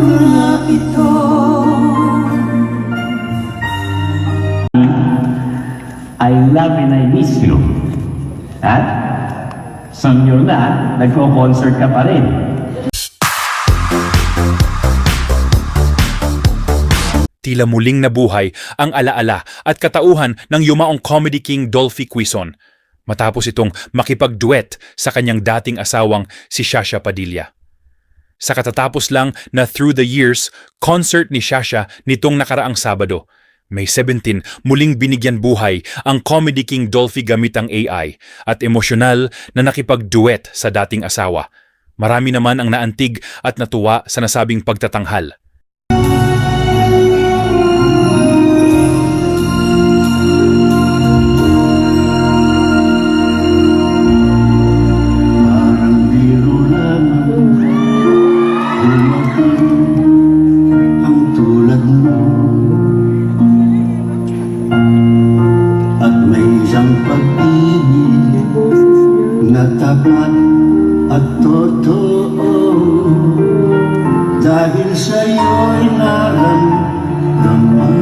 na ito. I love and I miss you. Ha? Sanyo na, nagko-concert ka pa rin. Tila muling nabuhay ang alaala at katauhan ng yumaong comedy king Dolphy Quizon matapos itong makipag-duet sa kanyang dating asawang si Shasha Padilla. Sa katatapos lang na Through the Years concert ni Shasha nitong nakaraang Sabado, May 17, muling binigyan buhay ang comedy king Dolphy gamit ang AI at emosyonal na nakipag-duet sa dating asawa. Marami naman ang naantig at natuwa sa nasabing pagtatanghal. At totoo, dahil sa'yo'y naramdaman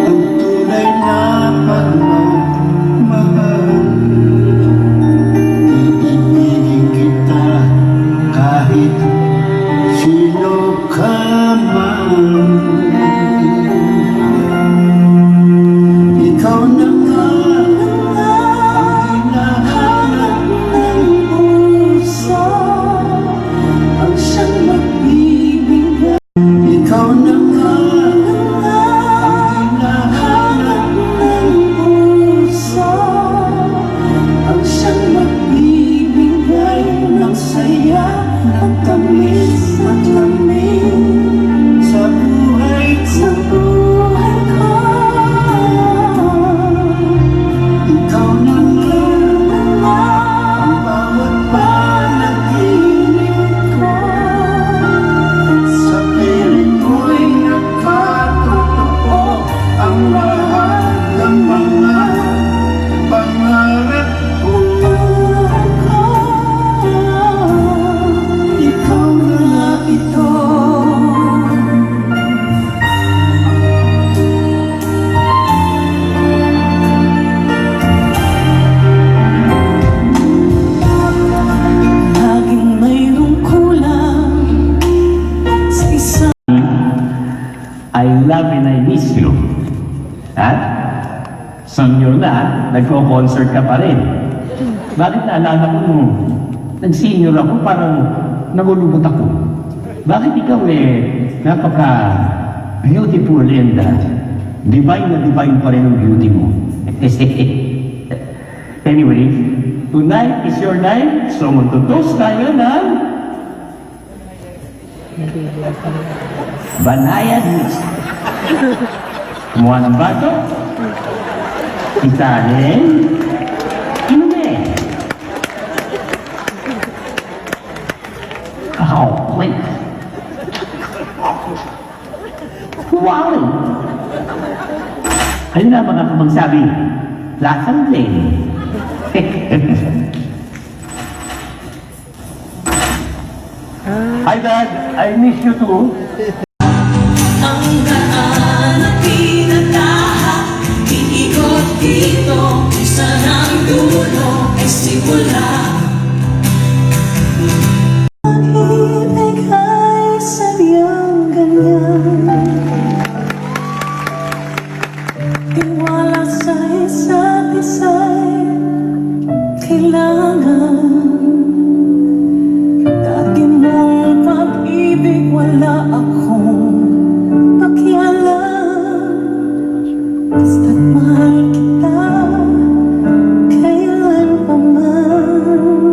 ang tunay na pagmamahal. Iibigin kita kahit sino ka man. Ikaw na nga I love and I miss you. Ha? Sanyo na, nagko-concert ka pa rin. Bakit naalala ko nung nag-senior ako, parang nagulubot ako. Bakit ikaw napaka-beautiful and divine na divine pa rin ang beauty mo? Anyway, tonight is your night, so magtutos tayo ng Banayad Mix. Kumuha ng bato, isahin, inumin. Oh, wait. Wow! Ano na mga kapagsabi? Lasang plain. Hi Dad, I miss you too. Ang daan at pinaglahat, iikot dito, isa ng dulo ay simula. Pag-ibig ay sadyang ganyan, tiwala sa isa't isa'y kailangan. Wala akong pakialam, basta't mahal kita kailan pa man.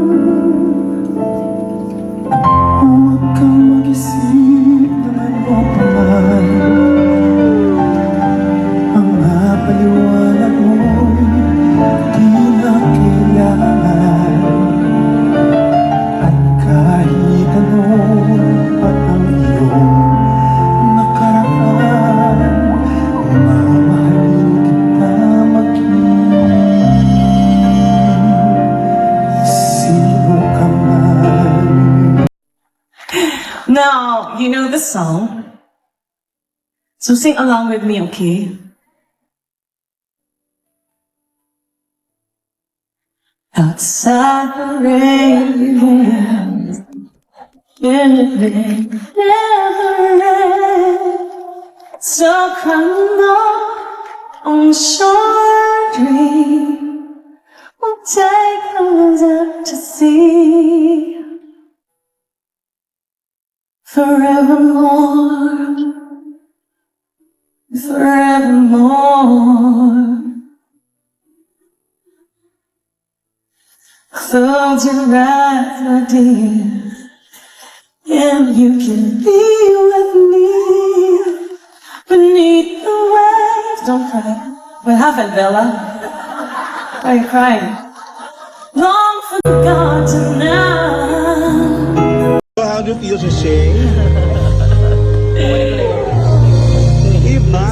Now, you know the song. So sing along with me, okay? Outside the rain, in the rain, never end. So come on the shore dream, we'll take us out to sea. Forevermore, forevermore. Close your eyes, my dear, and you can be with me beneath the waves. Don't cry. What happened, Bella? Why are you crying? Long forgotten now. So how do you feel to sing? Iba,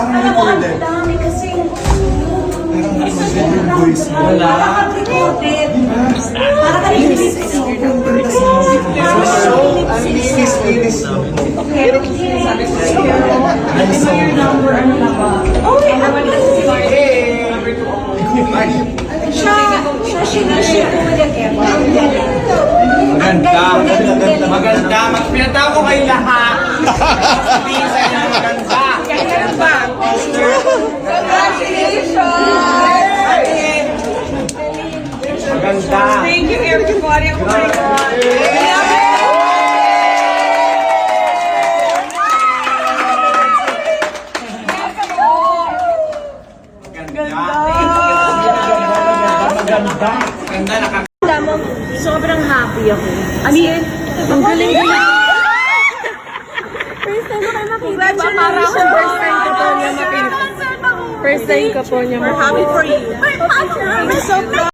Alam mo, ang dami kasing nakaka-recorded. Para ka rin your number, ano na ba? Okay, ano na siya ko with an Emma. Maganda. Pinatawa ko kayo lahat. Sabihin sa inyo, maganda. Ganyan ba? Maganda. Thank you, everybody. Oh my God. Maganda. Alam mo, sobrang happy ako. As in, ang galing-galing. First time ko kayo makita. Congratulations. First time ko po niya makita. First time ko po niya makita. We're happy for you. I'm so proud.